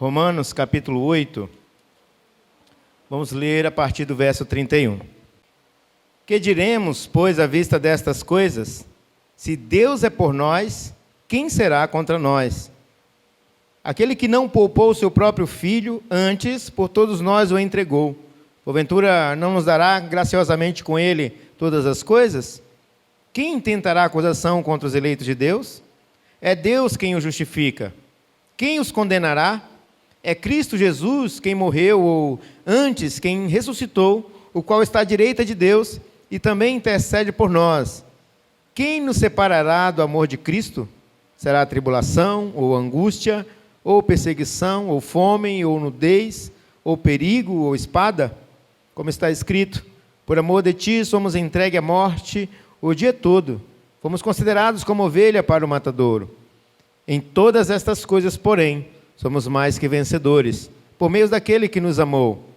Romanos capítulo 8, vamos ler a partir do verso 31. Que diremos, pois, à vista destas coisas? Se Deus é por nós, quem será contra nós? Aquele que não poupou o seu próprio filho, antes por todos nós o entregou. Porventura não nos dará graciosamente com ele todas as coisas? Quem intentará acusação contra os eleitos de Deus? É Deus quem os justifica. Quem os condenará? É Cristo Jesus quem morreu, ou antes quem ressuscitou, o qual está à direita de Deus e também intercede por nós. Quem nos separará do amor de Cristo? Será a tribulação, ou angústia, ou perseguição, ou fome, ou nudez, ou perigo, ou espada? Como está escrito, por amor de ti somos entregues à morte o dia todo. Fomos considerados como ovelha para o matadouro. Em todas estas coisas, porém, somos mais que vencedores, por meio daquele que nos amou.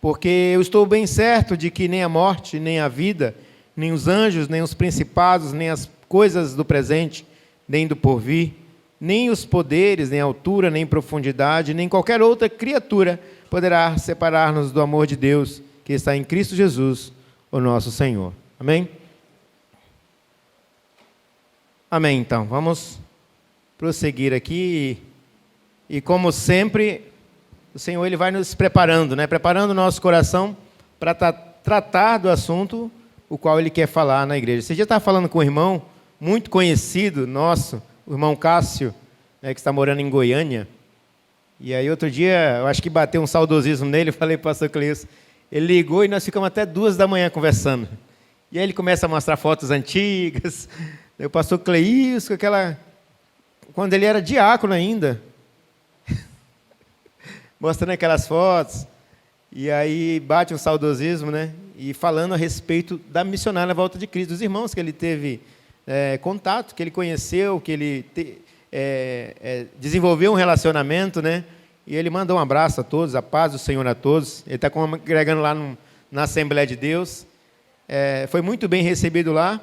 Porque eu estou bem certo de que nem a morte, nem a vida, nem os anjos, nem os principados, nem as coisas do presente, nem do porvir, nem os poderes, nem altura, nem profundidade, nem qualquer outra criatura poderá separar-nos do amor de Deus, que está em Cristo Jesus, o nosso Senhor. Amém? Amém, então. Vamos prosseguir aqui. E como sempre, o Senhor ele vai nos preparando, né? Preparando o nosso coração para tratar do assunto o qual Ele quer falar na igreja. Você já estava falando com um irmão muito conhecido nosso, o irmão Cássio, né, que está morando em Goiânia. E aí outro dia, eu acho que bateu um saudosismo nele, eu falei para o pastor Cleilson, ele ligou e nós ficamos até 2 da manhã conversando. E aí ele começa a mostrar fotos antigas, o pastor Cleilson, quando ele era diácono ainda, mostrando aquelas fotos, e aí bate um saudosismo, né? E falando a respeito da missionária na volta de Cristo, dos irmãos que ele teve contato, que ele conheceu, que ele desenvolveu um relacionamento, né? E ele manda um abraço a todos, a paz do Senhor a todos. Ele está congregando lá na Assembleia de Deus. Foi muito bem recebido lá,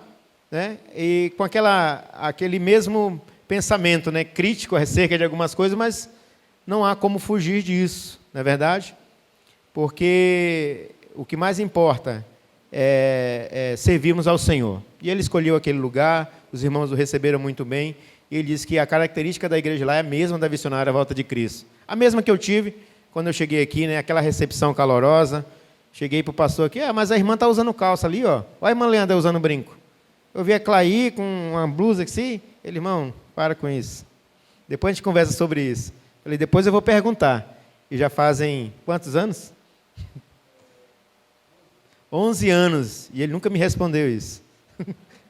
né? E com aquele mesmo pensamento, né? Crítico acerca de algumas coisas, mas não há como fugir disso, não é verdade? Porque o que mais importa é servirmos ao Senhor. E ele escolheu aquele lugar, os irmãos o receberam muito bem, e ele disse que a característica da igreja lá é a mesma da missionária à volta de Cristo. A mesma que eu tive quando eu cheguei aqui, né? Aquela recepção calorosa. Cheguei para o pastor aqui, mas a irmã está usando calça ali, ó. Olha a irmã Leandra usando brinco. Eu vi a Claí com uma blusa assim, ele, irmão, para com isso. Depois a gente conversa sobre isso. Falei, depois eu vou perguntar. E já fazem quantos anos? 11 anos, e ele nunca me respondeu isso.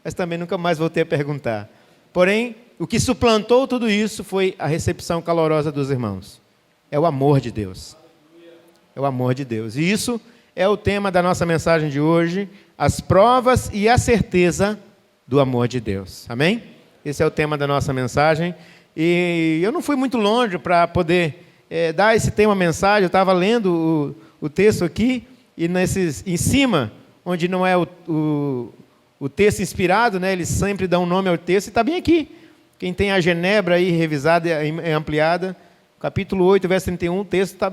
Mas também nunca mais voltei a perguntar. Porém, o que suplantou tudo isso foi a recepção calorosa dos irmãos. É o amor de Deus. É o amor de Deus. E isso é o tema da nossa mensagem de hoje, as provas e a certeza do amor de Deus. Amém? Esse é o tema da nossa mensagem. E eu não fui muito longe para poder dar esse tema mensagem. Eu estava lendo o texto aqui, e em cima, onde não é o texto inspirado, né, eles sempre dão nome ao texto, e está bem aqui. Quem tem a Genebra aí revisada e ampliada, capítulo 8, verso 31,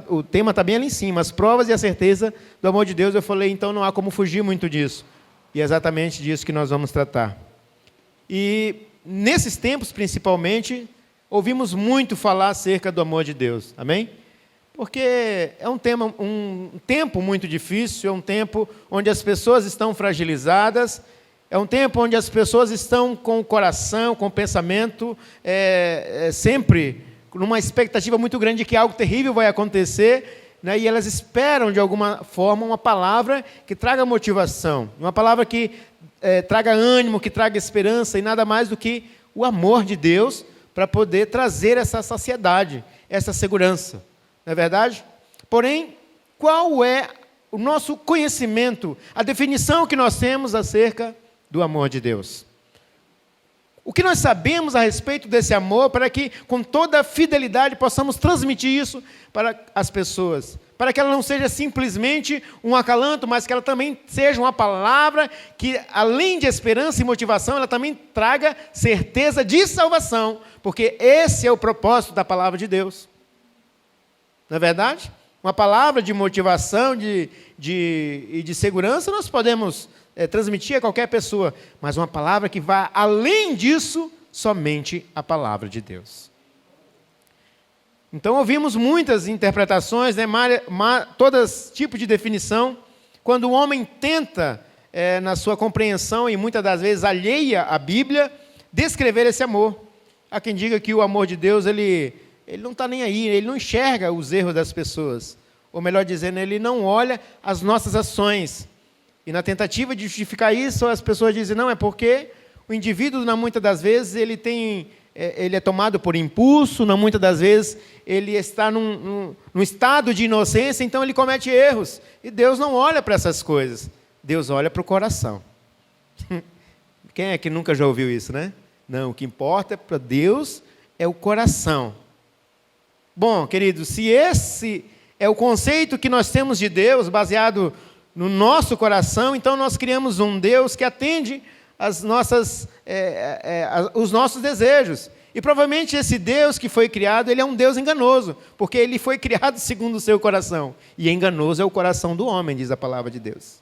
o tema está bem ali em cima, as provas e a certeza do amor de Deus. Eu falei, então não há como fugir muito disso. E é exatamente disso que nós vamos tratar. E nesses tempos, principalmente, ouvimos muito falar acerca do amor de Deus. Amém? Porque é um tempo muito difícil, é um tempo onde as pessoas estão fragilizadas, é um tempo onde as pessoas estão com o coração, com o pensamento, sempre numa expectativa muito grande de que algo terrível vai acontecer, né? E elas esperam, de alguma forma, uma palavra que traga motivação, uma palavra que traga ânimo, que traga esperança, e nada mais do que o amor de Deus para poder trazer essa saciedade, essa segurança. Não é verdade? Porém, qual é o nosso conhecimento, a definição que nós temos acerca do amor de Deus? O que nós sabemos a respeito desse amor, para que com toda a fidelidade possamos transmitir isso para as pessoas, para que ela não seja simplesmente um acalanto, mas que ela também seja uma palavra que, além de esperança e motivação, ela também traga certeza de salvação, porque esse é o propósito da palavra de Deus. Não é verdade? Uma palavra de motivação e de segurança nós podemos transmitir a qualquer pessoa, mas uma palavra que vá além disso, somente a palavra de Deus. Então ouvimos muitas interpretações, né, todos tipos de definição, quando o homem tenta, na sua compreensão, e muitas das vezes alheia à Bíblia, descrever esse amor. Há quem diga que o amor de Deus, ele não está nem aí, ele não enxerga os erros das pessoas. Ou melhor dizendo, ele não olha as nossas ações. E na tentativa de justificar isso, as pessoas dizem, não, é porque o indivíduo, muitas das vezes, ele é tomado por impulso, muitas das vezes ele está num estado de inocência, então ele comete erros. E Deus não olha para essas coisas. Deus olha para o coração. Quem é que nunca já ouviu isso, né? Não, o que importa para Deus é o coração. Bom, queridos, se esse é o conceito que nós temos de Deus, baseado no nosso coração, então nós criamos um Deus que atende os nossos desejos. E provavelmente esse Deus que foi criado, ele é um Deus enganoso, porque ele foi criado segundo o seu coração. E enganoso é o coração do homem, diz a palavra de Deus.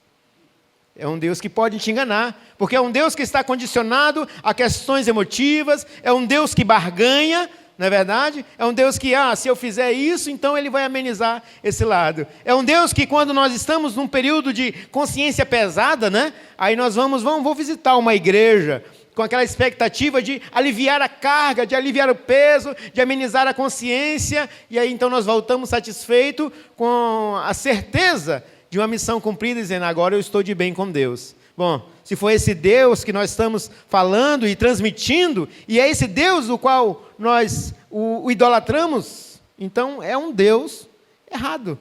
É um Deus que pode te enganar, porque é um Deus que está condicionado a questões emotivas, é um Deus que barganha, não é verdade? É um Deus que, se eu fizer isso, então ele vai amenizar esse lado. É um Deus que, quando nós estamos num período de consciência pesada, né? Aí nós vou visitar uma igreja com aquela expectativa de aliviar a carga, de aliviar o peso, de amenizar a consciência, e aí então nós voltamos satisfeitos com a certeza de uma missão cumprida, dizendo, agora eu estou de bem com Deus. Bom, se for esse Deus que nós estamos falando e transmitindo, e é esse Deus o qual nós o idolatramos, então é um Deus errado.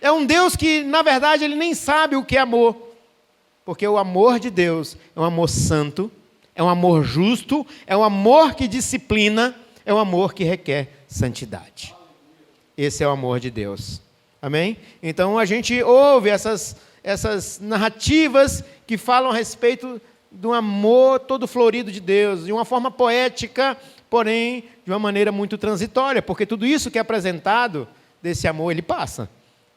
É um Deus que, na verdade, ele nem sabe o que é amor. Porque o amor de Deus é um amor santo, é um amor justo, é um amor que disciplina, é um amor que requer santidade. Esse é o amor de Deus. Amém? Então a gente ouve essas narrativas que falam a respeito do amor todo florido de Deus, de uma forma poética, porém de uma maneira muito transitória, porque tudo isso que é apresentado desse amor, ele passa.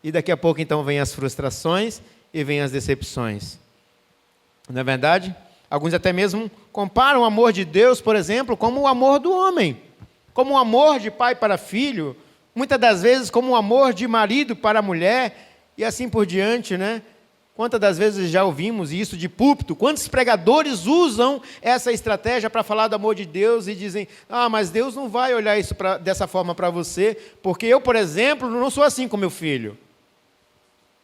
E daqui a pouco então vem as frustrações e vem as decepções. Não é verdade? Alguns até mesmo comparam o amor de Deus, por exemplo, como o amor do homem, como o amor de pai para filho, muitas das vezes como o amor de marido para mulher, e assim por diante, né? Quantas das vezes já ouvimos isso de púlpito? Quantos pregadores usam essa estratégia para falar do amor de Deus e dizem, mas Deus não vai olhar isso dessa forma para você, porque eu, por exemplo, não sou assim com meu filho.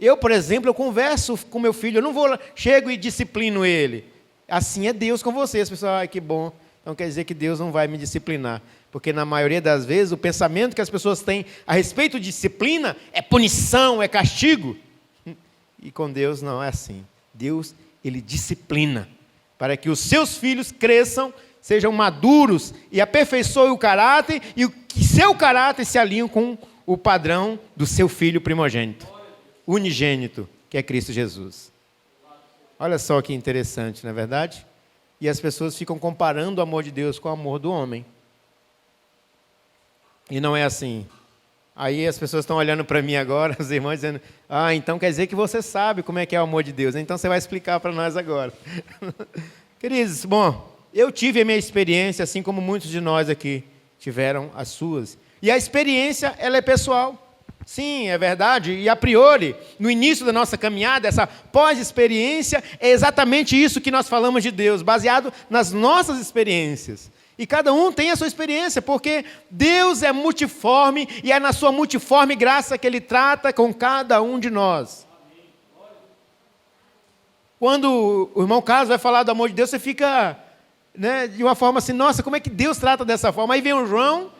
Eu, por exemplo, eu converso com meu filho, eu não chego e disciplino ele. Assim é Deus com você. As pessoas, que bom. Então quer dizer que Deus não vai me disciplinar. Porque na maioria das vezes o pensamento que as pessoas têm a respeito de disciplina é punição, é castigo. E com Deus não é assim. Deus, ele disciplina para que os seus filhos cresçam, sejam maduros e aperfeiçoem o caráter e que seu caráter se alinhe com o padrão do seu filho primogênito, unigênito, que é Cristo Jesus. Olha só que interessante, não é verdade? E as pessoas ficam comparando o amor de Deus com o amor do homem. E não é assim. Aí as pessoas estão olhando para mim agora, os irmãos dizendo, então quer dizer que você sabe como é que é o amor de Deus. Então você vai explicar para nós agora. Queridos, bom, eu tive a minha experiência, assim como muitos de nós aqui tiveram as suas. E a experiência, ela é pessoal. Sim, é verdade. E a priori, no início da nossa caminhada, essa pós-experiência, é exatamente isso que nós falamos de Deus, baseado nas nossas experiências. E cada um tem a sua experiência, porque Deus é multiforme e é na sua multiforme graça que Ele trata com cada um de nós. Quando o irmão Carlos vai falar do amor de Deus, você fica, de uma forma assim, nossa, como é que Deus trata dessa forma? Aí vem o João,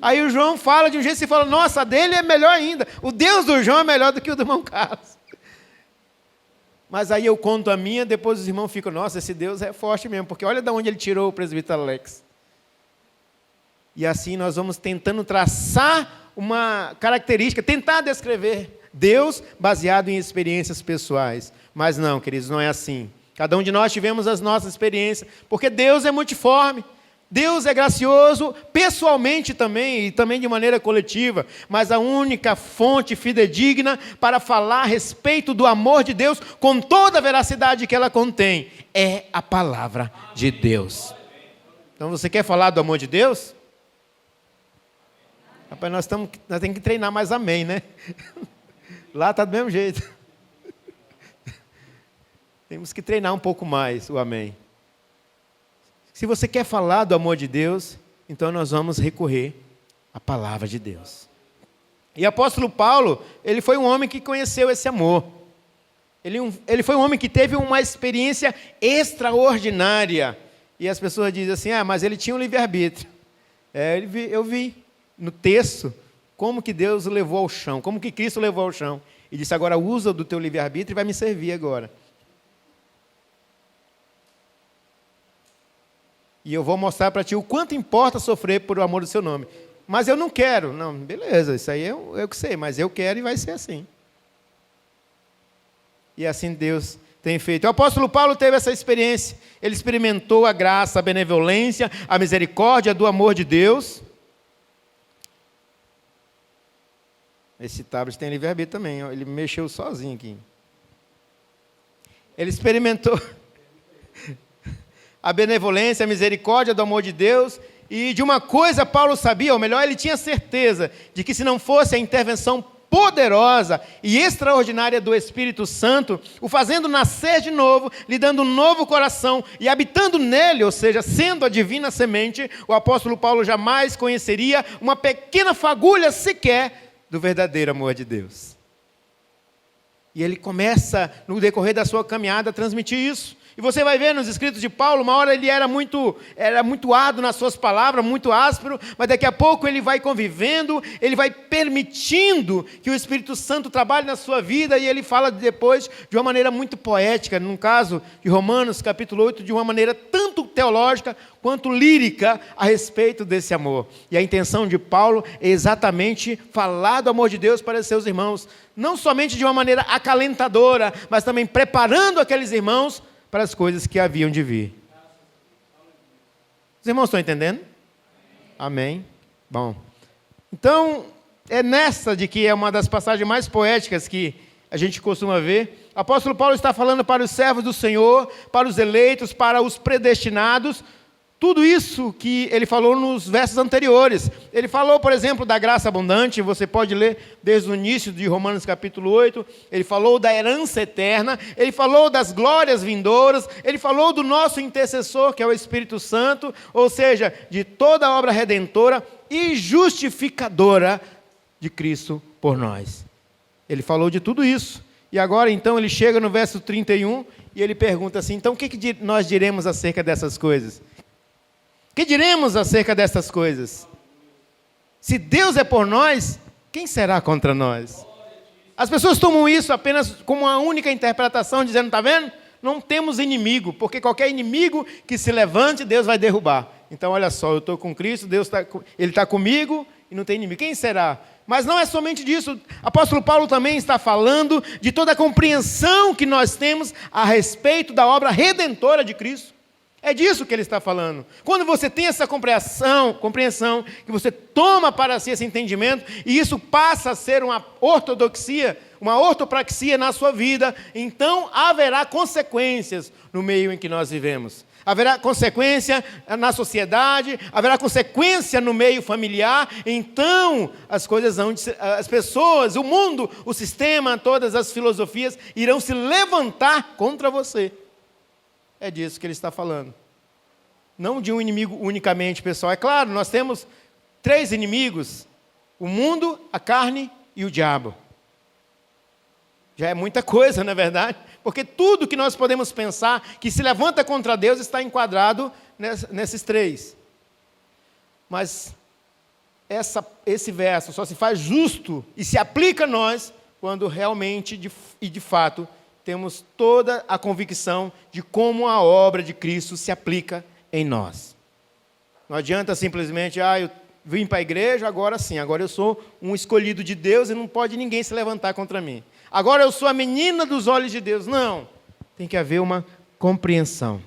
aí o João fala de um jeito e você fala, nossa, a dele é melhor ainda. O Deus do João é melhor do que o do irmão Carlos. Mas aí eu conto a minha, depois os irmãos ficam, nossa, esse Deus é forte mesmo, porque olha de onde ele tirou o presbítero Alex. E assim nós vamos tentando traçar uma característica, tentar descrever Deus baseado em experiências pessoais. Mas não, queridos, não é assim. Cada um de nós tivemos as nossas experiências, porque Deus é multiforme. Deus é gracioso pessoalmente também, e também de maneira coletiva, mas a única fonte fidedigna para falar a respeito do amor de Deus, com toda a veracidade que ela contém, é a palavra de Deus. Então você quer falar do amor de Deus? Rapaz, nós temos que treinar mais amém, né? Lá está do mesmo jeito. Temos que treinar um pouco mais o amém. Se você quer falar do amor de Deus, então nós vamos recorrer à palavra de Deus. E o apóstolo Paulo, ele foi um homem que conheceu esse amor. Ele foi um homem que teve uma experiência extraordinária. E as pessoas dizem assim, mas ele tinha um livre-arbítrio. Eu vi no texto como que Deus o levou ao chão, como que Cristo o levou ao chão. E disse, agora usa do teu livre-arbítrio e vai me servir agora. E eu vou mostrar para ti o quanto importa sofrer por o amor do seu nome. Mas eu não quero. Não, beleza, isso aí eu que sei, mas eu quero e vai ser assim. E assim Deus tem feito. O apóstolo Paulo teve essa experiência. Ele experimentou a graça, a benevolência, a misericórdia do amor de Deus. Esse tablet tem livre-arbítrio também. Ele mexeu sozinho aqui. Ele experimentou a benevolência, a misericórdia do amor de Deus, e de uma coisa Paulo sabia, ou melhor, ele tinha certeza de que se não fosse a intervenção poderosa e extraordinária do Espírito Santo, o fazendo nascer de novo, lhe dando um novo coração e habitando nele, ou seja, sendo a divina semente, o apóstolo Paulo jamais conheceria uma pequena fagulha sequer do verdadeiro amor de Deus. E ele começa, no decorrer da sua caminhada, a transmitir isso. E você vai ver nos escritos de Paulo, uma hora ele era muito árduo nas suas palavras, muito áspero, mas daqui a pouco ele vai convivendo, ele vai permitindo que o Espírito Santo trabalhe na sua vida, e ele fala depois de uma maneira muito poética, no caso de Romanos capítulo 8, de uma maneira tanto teológica quanto lírica a respeito desse amor. E a intenção de Paulo é exatamente falar do amor de Deus para seus irmãos, não somente de uma maneira acalentadora, mas também preparando aqueles irmãos para as coisas que haviam de vir. Os irmãos estão entendendo? Amém. Bom, então, é nessa de que é uma das passagens mais poéticas que a gente costuma ver. O apóstolo Paulo está falando para os servos do Senhor, para os eleitos, para os predestinados, tudo isso que ele falou nos versos anteriores. Ele falou, por exemplo, da graça abundante, você pode ler desde o início de Romanos capítulo 8, ele falou da herança eterna, ele falou das glórias vindouras, ele falou do nosso intercessor, que é o Espírito Santo, ou seja, de toda a obra redentora e justificadora de Cristo por nós. Ele falou de tudo isso. E agora, então, ele chega no verso 31 e ele pergunta assim, então o que nós diremos acerca dessas coisas? O que diremos acerca dessas coisas? Se Deus é por nós, quem será contra nós? As pessoas tomam isso apenas como uma única interpretação, dizendo, está vendo? Não temos inimigo, porque qualquer inimigo que se levante, Deus vai derrubar. Então, olha só, eu estou com Cristo, Ele está comigo e não tem inimigo. Quem será? Mas não é somente disso. O apóstolo Paulo também está falando de toda a compreensão que nós temos a respeito da obra redentora de Cristo. É disso que ele está falando. Quando você tem essa compreensão, que você toma para si esse entendimento, e isso passa a ser uma ortodoxia, uma ortopraxia na sua vida, então haverá consequências no meio em que nós vivemos. Haverá consequência na sociedade, haverá consequência no meio familiar, então as pessoas, o mundo, o sistema, todas as filosofias irão se levantar contra você. É disso que ele está falando. Não de um inimigo unicamente, pessoal. É claro, nós temos 3 inimigos: o mundo, a carne e o diabo. Já é muita coisa, não é verdade? Porque tudo que nós podemos pensar que se levanta contra Deus está enquadrado nesses 3. Mas esse verso só se faz justo e se aplica a nós quando realmente e de fato temos toda a convicção de como a obra de Cristo se aplica em nós. Não adianta simplesmente, vim para a igreja, agora sim, agora eu sou um escolhido de Deus e não pode ninguém se levantar contra mim. Agora eu sou a menina dos olhos de Deus. Não, tem que haver uma compreensão.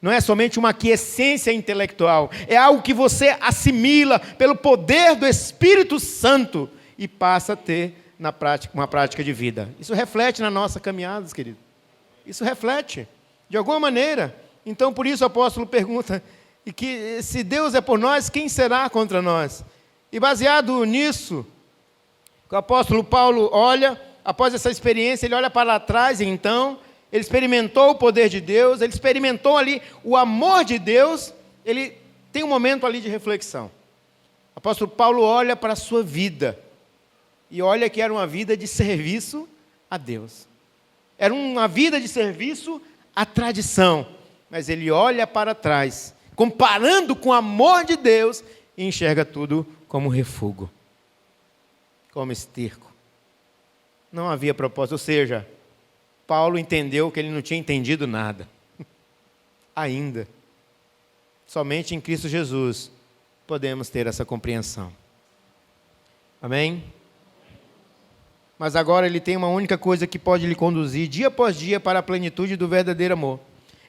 Não é somente uma aquiescência intelectual, é algo que você assimila pelo poder do Espírito Santo e passa a ter na prática, uma prática de vida. Isso reflete na nossa caminhada, querido. Isso reflete, de alguma maneira. Então, por isso o apóstolo pergunta, e que se Deus é por nós, quem será contra nós? E baseado nisso, o apóstolo Paulo olha, após essa experiência, ele olha para trás, e então, ele experimentou o poder de Deus, ele experimentou ali o amor de Deus, ele tem um momento ali de reflexão. O apóstolo Paulo olha para a sua vida, e olha que era uma vida de serviço a Deus. Era uma vida de serviço à tradição, mas ele olha para trás, comparando com o amor de Deus, e enxerga tudo como refúgio, como esterco. Não havia propósito, ou seja, Paulo entendeu que ele não tinha entendido nada. Ainda. Somente em Cristo Jesus podemos ter essa compreensão. Amém? Mas agora ele tem uma única coisa que pode lhe conduzir dia após dia para a plenitude do verdadeiro amor.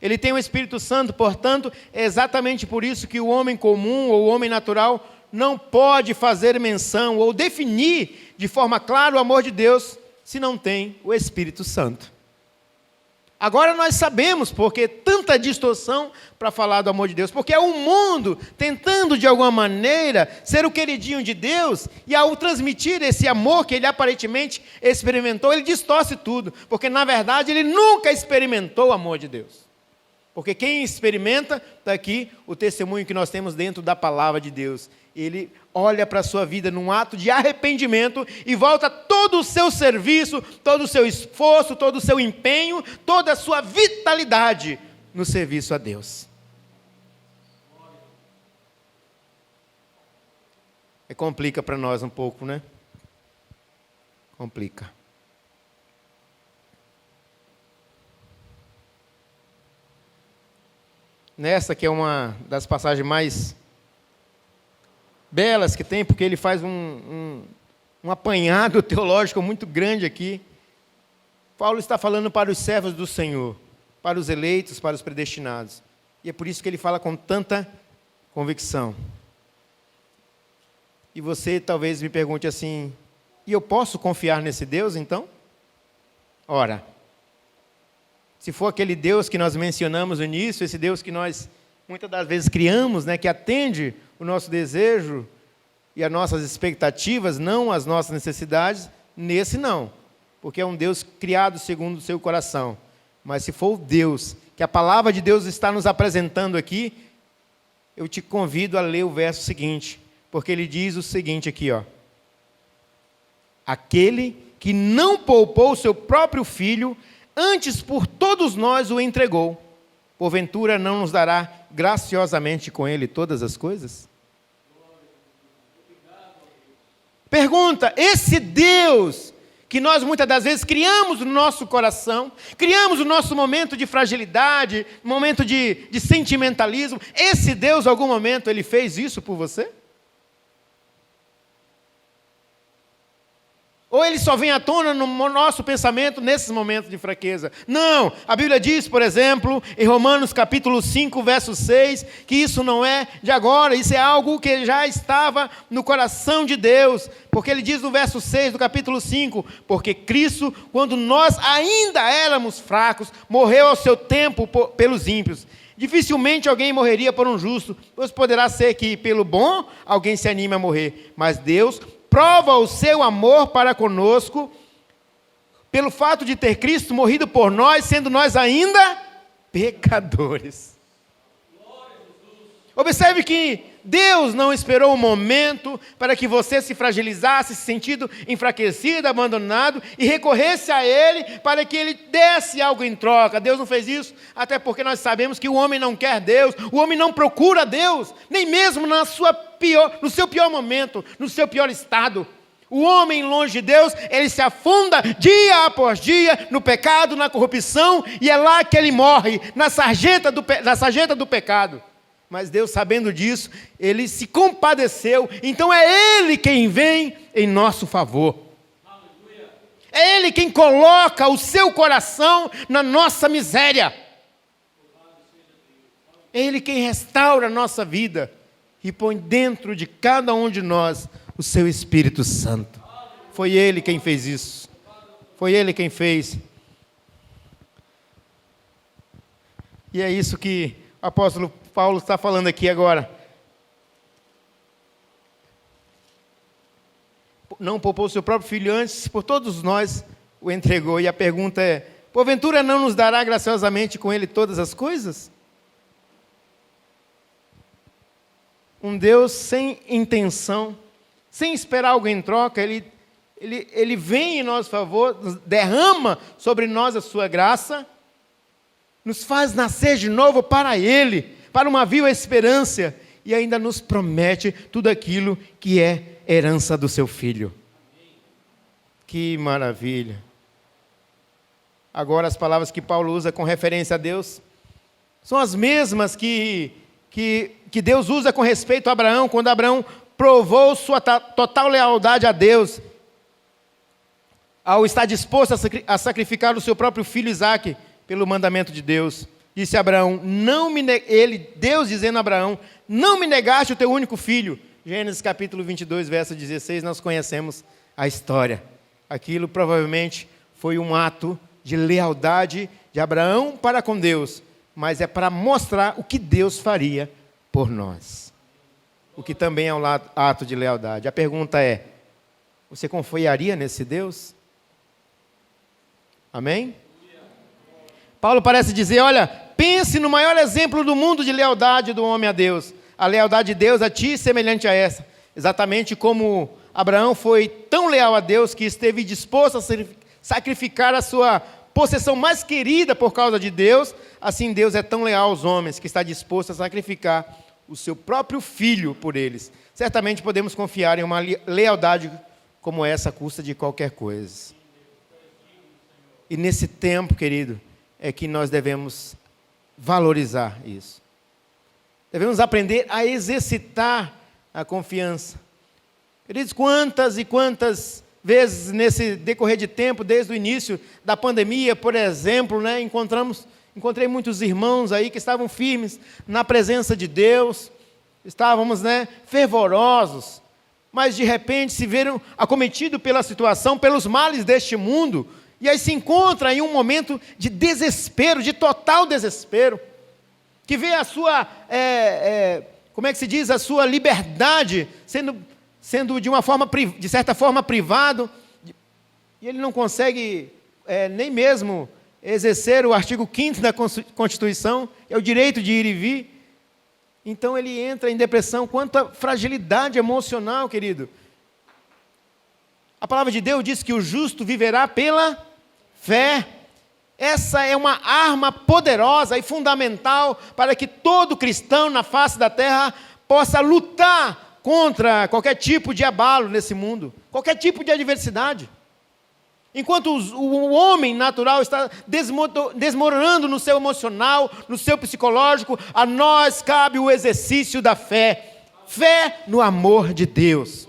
Ele tem o Espírito Santo, portanto, é exatamente por isso que o homem comum ou o homem natural não pode fazer menção ou definir de forma clara o amor de Deus se não tem o Espírito Santo. Agora nós sabemos porque tanta distorção para falar do amor de Deus, porque é o mundo tentando de alguma maneira ser o queridinho de Deus, e ao transmitir esse amor que ele aparentemente experimentou, ele distorce tudo, porque na verdade ele nunca experimentou o amor de Deus. Porque quem experimenta, está aqui o testemunho que nós temos dentro da palavra de Deus. Ele olha para a sua vida num ato de arrependimento e volta todo o seu serviço, todo o seu esforço, todo o seu empenho, toda a sua vitalidade no serviço a Deus. Complica para nós um pouco, né? Complica. Nessa que é uma das passagens mais belas que tem, porque ele faz um apanhado teológico muito grande aqui. Paulo está falando para os servos do Senhor, para os eleitos, para os predestinados. E é por isso que ele fala com tanta convicção. E você talvez me pergunte assim, e eu posso confiar nesse Deus então? Ora, se for aquele Deus que nós mencionamos no início, esse Deus que nós muitas das vezes criamos, né, que atende o nosso desejo e as nossas expectativas, não as nossas necessidades, nesse não, porque é um Deus criado segundo o seu coração. Mas se for o Deus que a palavra de Deus está nos apresentando aqui, eu te convido a ler o verso seguinte, porque ele diz o seguinte aqui, ó: aquele que não poupou o seu próprio filho, antes por todos nós o entregou, porventura não nos dará graciosamente com ele todas as coisas? Pergunta, esse Deus que nós muitas das vezes criamos no nosso coração, criamos o nosso momento de fragilidade, momento de sentimentalismo, esse Deus, em algum momento, ele fez isso por você? Ou ele só vem à tona no nosso pensamento nesses momentos de fraqueza? Não, a Bíblia diz, por exemplo, em Romanos capítulo 5, verso 6, que isso não é de agora, isso é algo que já estava no coração de Deus, porque ele diz no verso 6 do capítulo 5, porque Cristo, quando nós ainda éramos fracos, morreu ao seu tempo pelos ímpios. Dificilmente alguém morreria por um justo, pois poderá ser que pelo bom alguém se anime a morrer, mas Deus prova o seu amor para conosco, pelo fato de ter Cristo morrido por nós, sendo nós ainda pecadores. Observe que Deus não esperou um momento para que você se fragilizasse, se sentindo enfraquecido, abandonado, e recorresse a Ele para que Ele desse algo em troca. Deus não fez isso, até porque nós sabemos que o homem não quer Deus, o homem não procura Deus, nem mesmo no seu pior momento, no seu pior estado. O homem longe de Deus, ele se afunda dia após dia no pecado, na corrupção, e é lá que ele morre, na sarjeta do pecado. Mas Deus, sabendo disso, Ele se compadeceu. Então é Ele quem vem em nosso favor. É Ele quem coloca o seu coração na nossa miséria. É Ele quem restaura a nossa vida e põe dentro de cada um de nós o seu Espírito Santo. Foi Ele quem fez isso. Foi Ele quem fez. E é isso que o apóstolo Paulo está falando aqui agora. Não poupou o seu próprio filho antes, por todos nós o entregou. E a pergunta é: porventura não nos dará graciosamente com ele todas as coisas? Um Deus sem intenção, sem esperar algo em troca, Ele vem em nosso favor, derrama sobre nós a sua graça, nos faz nascer de novo para Ele, para uma viva esperança, e ainda nos promete tudo aquilo que é herança do seu Filho. Que maravilha! Agora, as palavras que Paulo usa com referência a Deus são as mesmas que Deus usa com respeito a Abraão, quando Abraão provou sua total lealdade a Deus, ao estar disposto a sacrificar o seu próprio filho Isaque pelo mandamento de Deus. Disse a Abraão, Deus dizendo a Abraão, não me negaste o teu único filho. Gênesis capítulo 22, verso 16, nós conhecemos a história. Aquilo provavelmente foi um ato de lealdade de Abraão para com Deus, mas é para mostrar o que Deus faria por nós. O que também é um ato de lealdade. A pergunta é, você confiaria nesse Deus? Amém? Paulo parece dizer, olha, pense no maior exemplo do mundo de lealdade do homem a Deus. A lealdade de Deus a ti semelhante a essa. Exatamente como Abraão foi tão leal a Deus que esteve disposto a sacrificar a sua possessão mais querida por causa de Deus, assim Deus é tão leal aos homens que está disposto a sacrificar o seu próprio filho por eles. Certamente podemos confiar em uma lealdade como essa à custa de qualquer coisa. E nesse tempo, querido, é que nós devemos valorizar isso. Devemos aprender a exercitar a confiança. Queridos, quantas e quantas vezes nesse decorrer de tempo, desde o início da pandemia, por exemplo, encontrei muitos irmãos aí que estavam firmes na presença de Deus, estávamos fervorosos, mas de repente se viram acometidos pela situação, pelos males deste mundo, e aí se encontra em um momento de desespero, de total desespero, que vê a sua, a sua liberdade sendo de certa forma privado, e ele não consegue nem mesmo exercer o artigo 5º da Constituição, é o direito de ir e vir. Então ele entra em depressão. Quanta fragilidade emocional, querido. A palavra de Deus diz que o justo viverá pela fé. Essa é uma arma poderosa e fundamental para que todo cristão na face da terra possa lutar contra qualquer tipo de abalo nesse mundo, qualquer tipo de adversidade. Enquanto o homem natural está desmoronando no seu emocional, no seu psicológico, a nós cabe o exercício da fé. Fé no amor de Deus.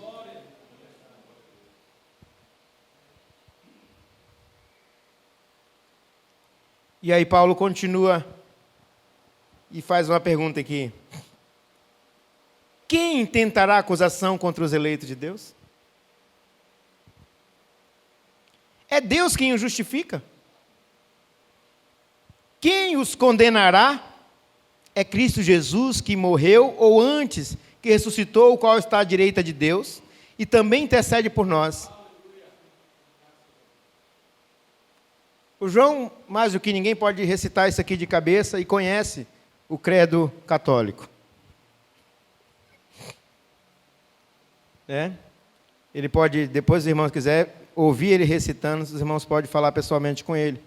E aí Paulo continua e faz uma pergunta aqui. Quem intentará acusação contra os eleitos de Deus? É Deus quem os justifica. Quem os condenará? É Cristo Jesus que morreu, ou antes, que ressuscitou, o qual está à direita de Deus, e também intercede por nós. O João, mais do que ninguém, pode recitar isso aqui de cabeça e conhece o credo católico. Ele pode, depois os irmãos quiserem ouvir ele recitando, os irmãos podem falar pessoalmente com ele.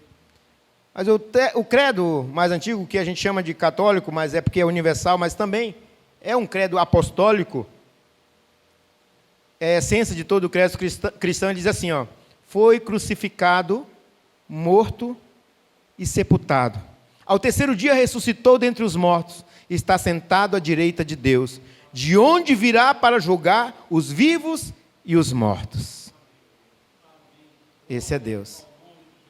Mas o credo mais antigo, que a gente chama de católico, mas é porque é universal, mas também é um credo apostólico, é a essência de todo o credo cristão, ele diz assim, foi crucificado, morto e sepultado. Ao terceiro dia ressuscitou dentre os mortos, está sentado à direita de Deus, de onde virá para julgar os vivos e os mortos. Esse é Deus.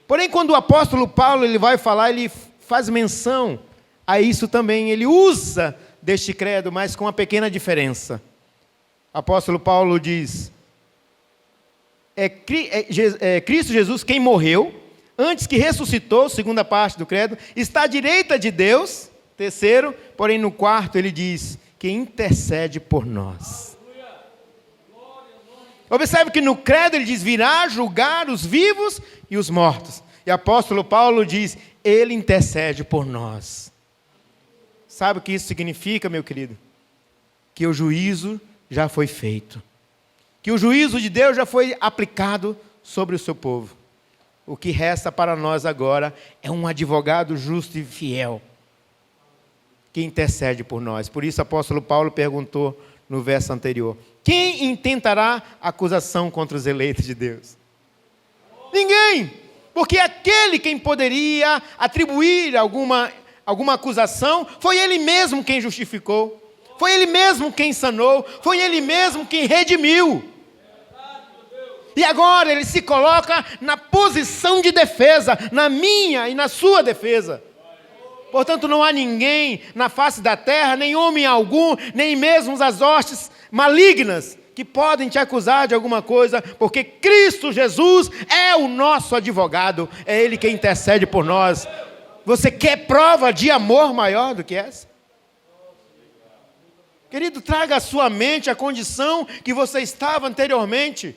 Porém, quando o apóstolo Paulo ele vai falar, ele faz menção a isso também. Ele usa deste credo, mas com uma pequena diferença. O apóstolo Paulo diz: Cristo Jesus quem morreu, antes que ressuscitou, segunda parte do credo, está à direita de Deus, terceiro, porém no quarto ele diz, que intercede por nós. Observe que no credo ele diz, virá julgar os vivos e os mortos. E o apóstolo Paulo diz, ele intercede por nós. Sabe o que isso significa, meu querido? Que o juízo já foi feito. Que o juízo de Deus já foi aplicado sobre o seu povo. O que resta para nós agora é um advogado justo e fiel, que intercede por nós. Por isso o apóstolo Paulo perguntou no verso anterior, quem intentará acusação contra os eleitos de Deus? Ninguém! Porque aquele quem poderia atribuir alguma acusação, foi ele mesmo quem justificou. Foi ele mesmo quem sanou, foi ele mesmo quem redimiu. E agora ele se coloca na posição de defesa, na minha e na sua defesa. Portanto, não há ninguém na face da terra, nem homem algum, nem mesmo as hostes malignas, que podem te acusar de alguma coisa, porque Cristo Jesus é o nosso advogado, é Ele quem intercede por nós. Você quer prova de amor maior do que essa? Querido, traga à sua mente a condição que você estava anteriormente,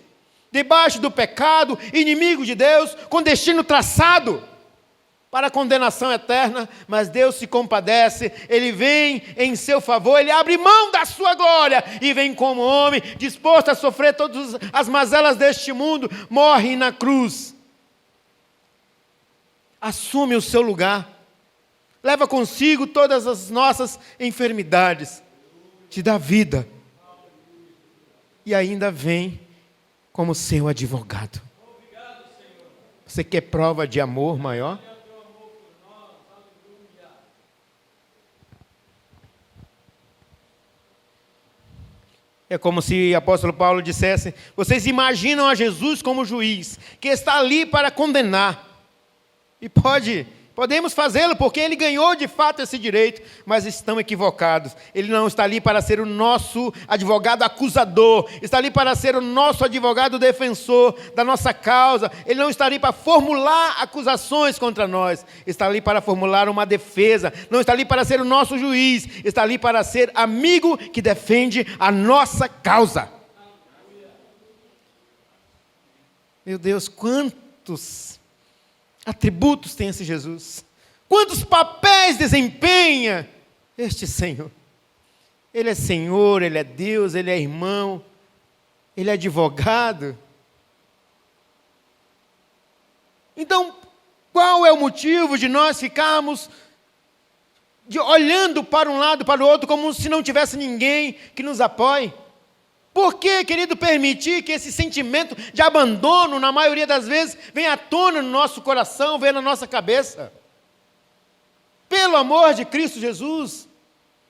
debaixo do pecado, inimigo de Deus, com destino traçado para a condenação eterna, mas Deus se compadece, Ele vem em seu favor, Ele abre mão da sua glória, e vem como homem, disposto a sofrer todas as mazelas deste mundo, morre na cruz, assume o seu lugar, leva consigo todas as nossas enfermidades, te dá vida, e ainda vem como seu advogado. Você quer prova de amor maior? É como se o apóstolo Paulo dissesse, vocês imaginam a Jesus como juiz, que está ali para condenar. E podemos fazê-lo, porque ele ganhou de fato esse direito, mas estão equivocados. Ele não está ali para ser o nosso advogado acusador, está ali para ser o nosso advogado defensor da nossa causa. Ele não está ali para formular acusações contra nós, está ali para formular uma defesa, não está ali para ser o nosso juiz, está ali para ser amigo que defende a nossa causa. Meu Deus, quantos atributos tem esse Jesus? Quantos papéis desempenha este Senhor? Ele é Senhor, Ele é Deus, Ele é irmão, Ele é advogado. Então, qual é o motivo de nós ficarmos olhando para um lado, para o outro, como se não tivesse ninguém que nos apoie? Por que, querido, permitir que esse sentimento de abandono, na maioria das vezes, venha à tona no nosso coração, venha na nossa cabeça? Pelo amor de Cristo Jesus.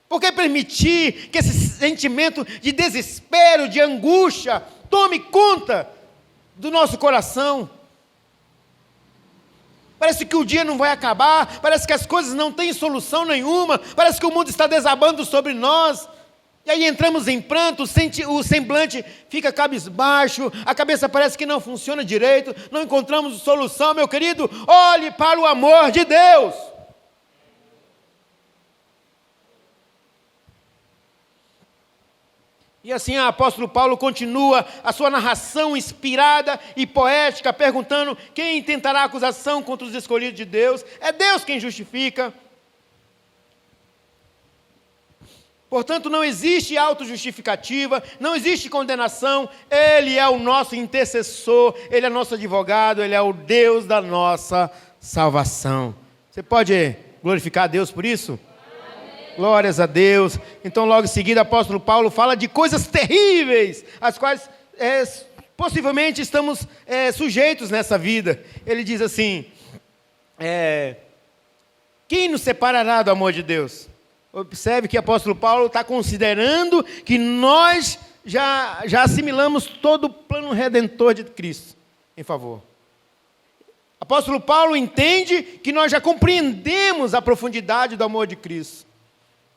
Por que permitir que esse sentimento de desespero, de angústia, tome conta do nosso coração? Parece que o dia não vai acabar, parece que as coisas não têm solução nenhuma, parece que o mundo está desabando sobre nós. E aí entramos em pranto, o semblante fica cabisbaixo, a cabeça parece que não funciona direito, não encontramos solução. Meu querido, olhe para o amor de Deus. E assim o apóstolo Paulo continua a sua narração inspirada e poética, perguntando quem intentará acusação contra os escolhidos de Deus. É Deus quem justifica. Portanto, não existe autojustificativa, não existe condenação. Ele é o nosso intercessor, Ele é nosso advogado, Ele é o Deus da nossa salvação. Você pode glorificar a Deus por isso? Amém. Glórias a Deus. Então, logo em seguida, o apóstolo Paulo fala de coisas terríveis, às quais possivelmente estamos sujeitos nessa vida. Ele diz assim, quem nos separará do amor de Deus? Observe que o apóstolo Paulo está considerando que nós já assimilamos todo o plano redentor de Cristo em favor. Apóstolo Paulo entende que nós já compreendemos a profundidade do amor de Cristo.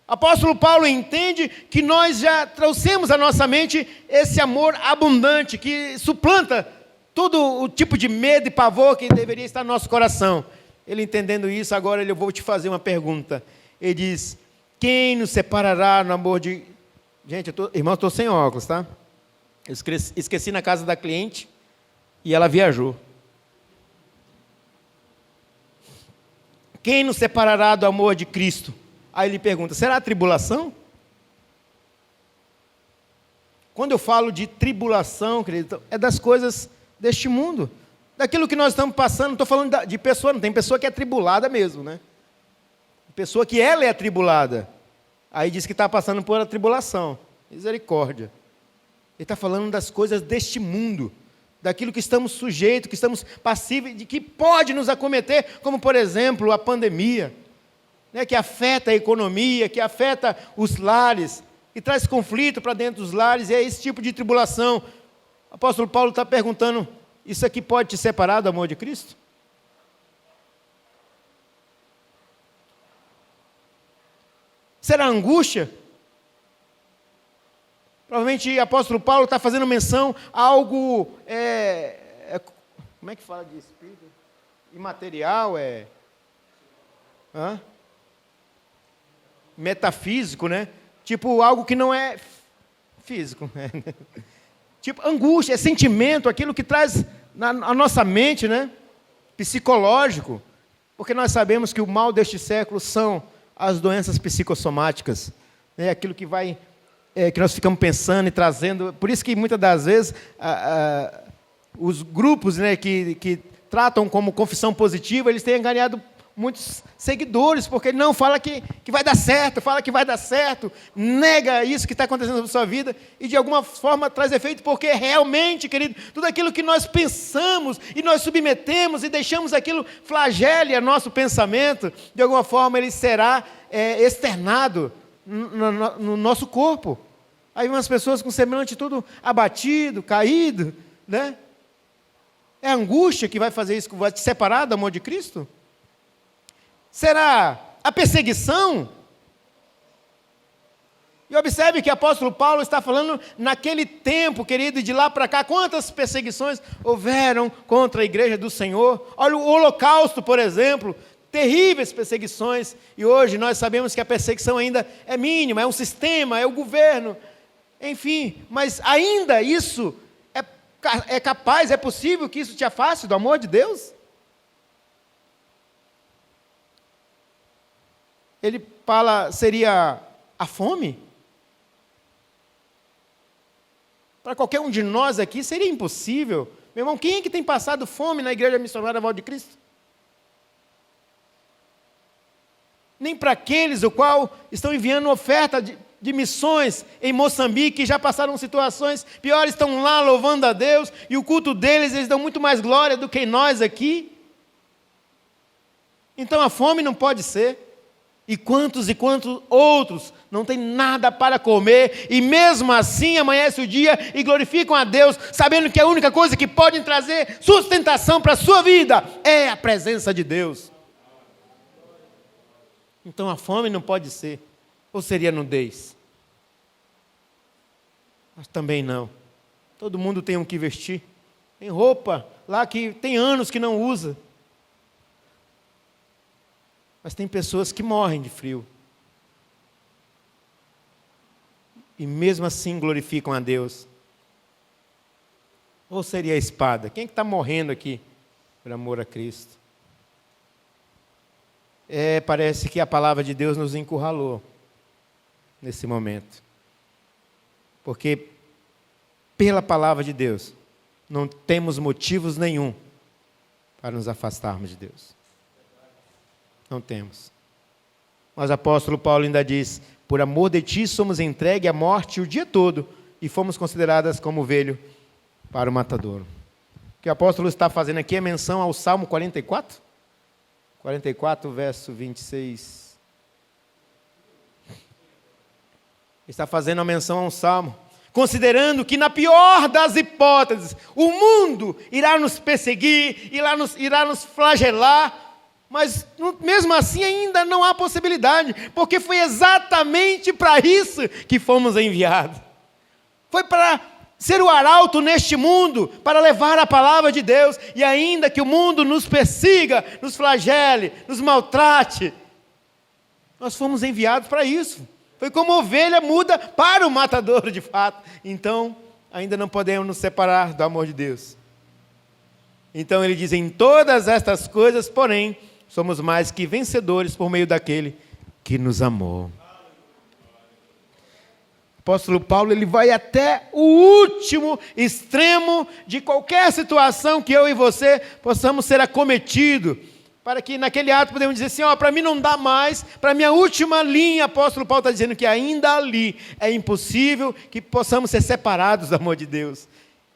Apóstolo Paulo entende que nós já trouxemos à nossa mente esse amor abundante, que suplanta todo o tipo de medo e pavor que deveria estar no nosso coração. Ele entendendo isso, agora eu vou te fazer uma pergunta. Ele diz, quem nos separará no amor de... Gente, irmão, eu estou sem óculos, tá? Eu esqueci na casa da cliente e ela viajou. Quem nos separará do amor de Cristo? Aí ele pergunta, será a tribulação? Quando eu falo de tribulação, querido, é das coisas deste mundo. Daquilo que nós estamos passando, não estou falando de pessoa, não tem pessoa que é tribulada mesmo, né? Pessoa que ela é atribulada. Aí diz que está passando por a tribulação. Misericórdia. Ele está falando das coisas deste mundo. Daquilo que estamos sujeitos, que estamos passíveis, de que pode nos acometer, como por exemplo a pandemia, né, que afeta a economia, que afeta os lares, e traz conflito para dentro dos lares, e é esse tipo de tribulação. O apóstolo Paulo está perguntando, isso aqui pode te separar do amor de Cristo? Será angústia? Provavelmente o apóstolo Paulo está fazendo menção a algo, como é que fala de espírito? Imaterial, metafísico, né? Tipo algo que não é físico. Tipo angústia, é sentimento, aquilo que traz a nossa mente, né? Psicológico. Porque nós sabemos que o mal deste século são as doenças psicossomáticas, né? Aquilo que vai... que nós ficamos pensando e trazendo, por isso que muitas das vezes os grupos, né, que tratam como confissão positiva, eles têm ganhado muitos seguidores, porque ele não fala que vai dar certo, fala que vai dar certo, nega isso que está acontecendo na sua vida, e de alguma forma traz efeito, porque realmente, querido, tudo aquilo que nós pensamos, e nós submetemos, e deixamos aquilo flagele a nosso pensamento, de alguma forma ele será externado no nosso corpo. Aí umas pessoas com semblante tudo abatido, caído, né? É a angústia que vai fazer isso, que vai te separar do amor de Cristo? Será a perseguição? E observe que o apóstolo Paulo está falando naquele tempo, querido, de lá para cá, quantas perseguições houveram contra a igreja do Senhor. Olha o Holocausto, por exemplo, terríveis perseguições, e hoje nós sabemos que a perseguição ainda é mínima, é um sistema, é o governo, enfim, mas ainda isso é capaz, é possível que isso te afaste do amor de Deus? Ele fala, seria a fome? Para qualquer um de nós aqui seria impossível. Meu irmão, quem é que tem passado fome na igreja missionária Voz de Cristo? Nem para aqueles o qual estão enviando oferta de missões em Moçambique, que já passaram situações piores, estão lá louvando a Deus, e o culto deles, eles dão muito mais glória do que nós aqui. Então a fome não pode ser. E quantos outros não têm nada para comer, e mesmo assim amanhece o dia e glorificam a Deus, sabendo que a única coisa que pode trazer sustentação para a sua vida é a presença de Deus. Então a fome não pode ser, ou seria nudez? Mas também não. Todo mundo tem o que vestir, tem roupa lá que tem anos que não usa. Mas tem pessoas que morrem de frio. E mesmo assim glorificam a Deus. Ou seria a espada? Quem é que está morrendo aqui por amor a Cristo? Parece que a palavra de Deus nos encurralou nesse momento. Porque pela palavra de Deus não temos motivos nenhum para nos afastarmos de Deus. Não temos. Mas o apóstolo Paulo ainda diz, por amor de ti somos entregues à morte o dia todo e fomos consideradas como ovelho para o matadouro. O que o apóstolo está fazendo aqui é menção ao Salmo 44? 44, verso 26. Está fazendo a menção a um salmo, considerando que na pior das hipóteses, o mundo irá nos perseguir, irá nos flagelar, mas mesmo assim ainda não há possibilidade, porque foi exatamente para isso que fomos enviados. Foi para ser o arauto neste mundo, para levar a palavra de Deus, e ainda que o mundo nos persiga, nos flagele, nos maltrate, nós fomos enviados para isso. Foi como ovelha muda para o matadouro de fato. Então, ainda não podemos nos separar do amor de Deus. Então ele diz, em todas estas coisas, porém, somos mais que vencedores por meio daquele que nos amou. O apóstolo Paulo, ele vai até o último extremo de qualquer situação que eu e você possamos ser acometidos, para que naquele ato podemos dizer assim, para mim não dá mais, para a minha última linha, o apóstolo Paulo está dizendo que ainda ali é impossível que possamos ser separados do amor de Deus.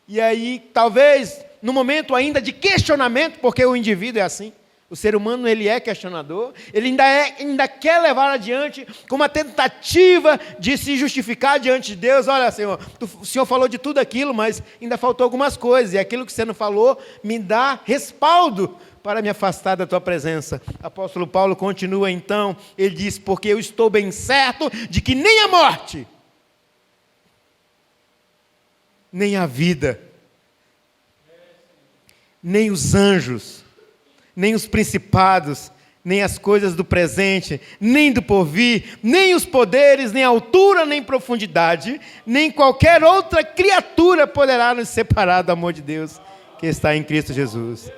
E aí, talvez, no momento ainda de questionamento, porque o indivíduo é assim, o ser humano ele é questionador, ele ainda quer levar adiante com uma tentativa de se justificar diante de Deus. Olha, Senhor, o Senhor falou de tudo aquilo, mas ainda faltou algumas coisas, e aquilo que você não falou me dá respaldo para me afastar da tua presença. Apóstolo Paulo continua então, ele diz, porque eu estou bem certo de que nem a morte, nem a vida, nem os anjos, nem os principados, nem as coisas do presente, nem do porvir, nem os poderes, nem altura, nem profundidade, nem qualquer outra criatura poderá nos separar do amor de Deus que está em Cristo Jesus.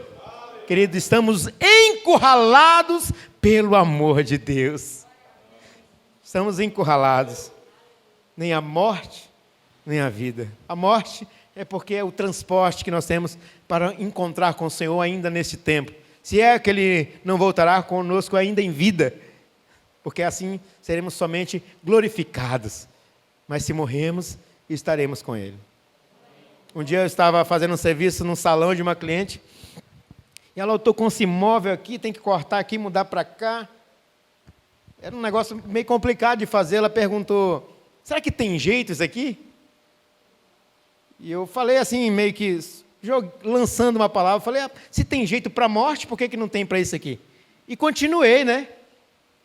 Querido, estamos encurralados pelo amor de Deus. Estamos encurralados. Nem a morte, nem a vida. A morte é porque é o transporte que nós temos para encontrar com o Senhor ainda neste tempo. Se é que Ele não voltará conosco ainda em vida, porque assim seremos somente glorificados. Mas se morrermos, estaremos com Ele. Um dia eu estava fazendo um serviço num salão de uma cliente, e ela estou com esse imóvel aqui, tem que cortar aqui, mudar para cá. Era um negócio meio complicado de fazer. Ela perguntou, será que tem jeito isso aqui? E eu falei assim, meio que lançando uma palavra, falei, se tem jeito para a morte, por que não tem para isso aqui? E continuei, né?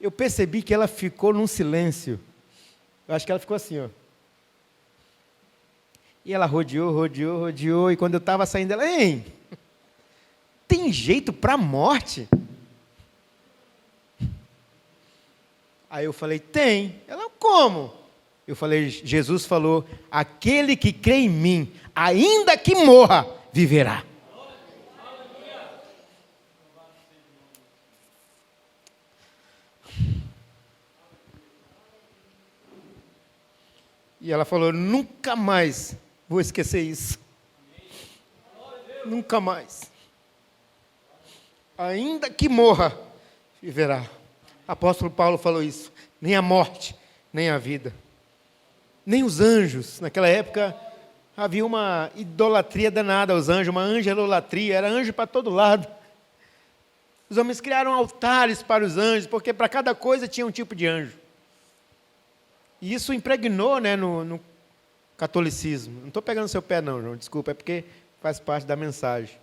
Eu percebi que ela ficou num silêncio. Eu acho que ela ficou assim, ó. E ela rodeou, e quando eu estava saindo, ela, hein? Tem jeito para a morte? Aí eu falei, tem. Ela, como? Eu falei, Jesus falou, aquele que crê em mim, ainda que morra, viverá. E ela falou, nunca mais vou esquecer isso. Nunca mais. Ainda que morra, viverá. Apóstolo Paulo falou isso. Nem a morte, nem a vida. Nem os anjos. Naquela época havia uma idolatria danada aos anjos, uma angelolatria, era anjo para todo lado. Os homens criaram altares para os anjos, porque para cada coisa tinha um tipo de anjo. E isso impregnou, né, no catolicismo. Não estou pegando seu pé não, João, desculpa, é porque faz parte da mensagem.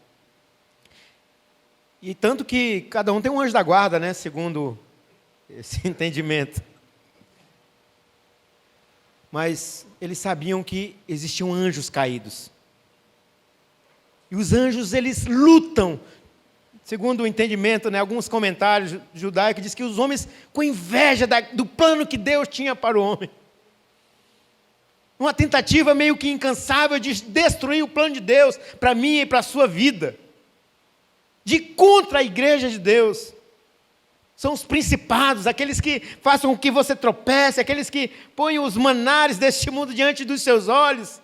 E tanto que cada um tem um anjo da guarda, né, segundo esse entendimento. Mas eles sabiam que existiam anjos caídos. E os anjos, eles lutam. Segundo o entendimento, né, alguns comentários judaicos, diz que os homens, com inveja do plano que Deus tinha para o homem. Uma tentativa meio que incansável de destruir o plano de Deus para mim e para a sua vida. De contra a igreja de Deus. São os principados, aqueles que façam com que você tropece, aqueles que põem os manares deste mundo diante dos seus olhos.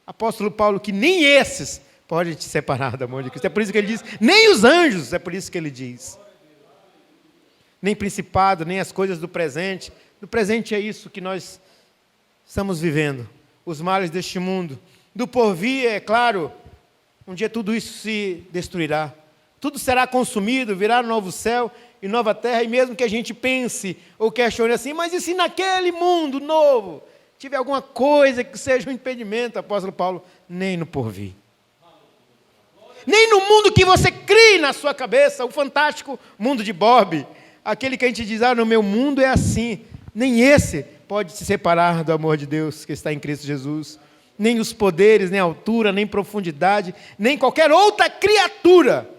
Apóstolo Paulo, que nem esses podem te separar do amor de Cristo. É por isso que ele diz, nem os anjos, é por isso que ele diz. Nem principado, nem as coisas do presente. Do presente é isso que nós estamos vivendo. Os males deste mundo. Do porvir, é claro, um dia tudo isso se destruirá. Tudo será consumido, virá um novo céu e nova terra, e mesmo que a gente pense ou questione assim, mas e se naquele mundo novo tiver alguma coisa que seja um impedimento, apóstolo Paulo, nem no porvir. Nem no mundo que você crie na sua cabeça, o fantástico mundo de Bob, aquele que a gente diz, no meu mundo é assim, nem esse pode se separar do amor de Deus que está em Cristo Jesus. Nem os poderes, nem a altura, nem profundidade, nem qualquer outra criatura,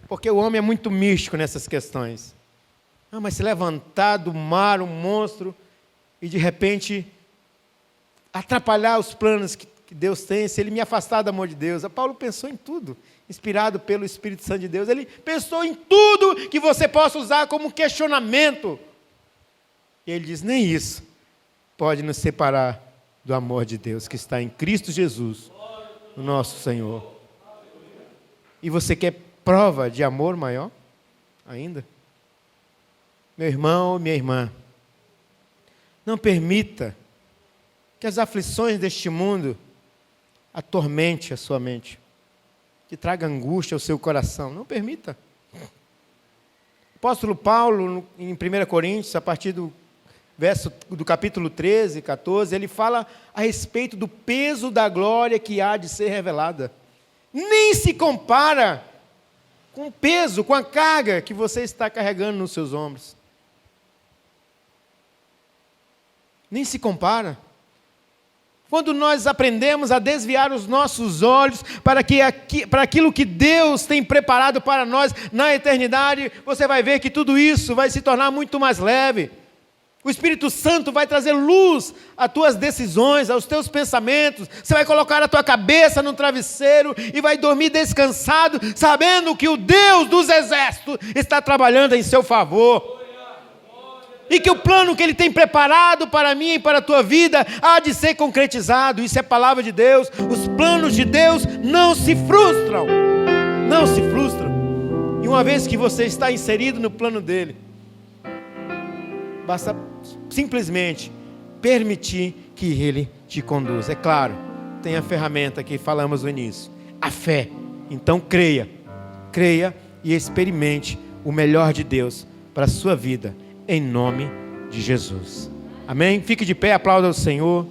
porque o homem é muito místico nessas questões. Mas se levantar do mar um monstro e de repente atrapalhar os planos que Deus tem, se ele me afastar do amor de Deus. Paulo pensou em tudo, inspirado pelo Espírito Santo de Deus. Ele pensou em tudo que você possa usar como questionamento. E ele diz, nem isso pode nos separar do amor de Deus que está em Cristo Jesus, o nosso Senhor. E você quer prova de amor maior ainda? Meu irmão, minha irmã, não permita que as aflições deste mundo atormente a sua mente, que traga angústia ao seu coração. Não permita. O apóstolo Paulo, em 1 Coríntios, a partir do capítulo 13, 14, ele fala a respeito do peso da glória que há de ser revelada. Nem se compara com o peso, com a carga que você está carregando nos seus ombros. Nem se compara. Quando nós aprendemos a desviar os nossos olhos para aquilo que Deus tem preparado para nós na eternidade, você vai ver que tudo isso vai se tornar muito mais leve. O Espírito Santo vai trazer luz às tuas decisões, aos teus pensamentos. Você vai colocar a tua cabeça no travesseiro e vai dormir descansado, sabendo que o Deus dos exércitos está trabalhando em seu favor. E que o plano que Ele tem preparado para mim e para a tua vida há de ser concretizado. Isso é palavra de Deus. Os planos de Deus não se frustram. Não se frustram. E uma vez que você está inserido no plano dEle, basta simplesmente permitir que Ele te conduza. É claro, tem a ferramenta que falamos no início, a fé. Então creia e experimente o melhor de Deus para a sua vida, em nome de Jesus. Amém? Fique de pé, aplauda o Senhor.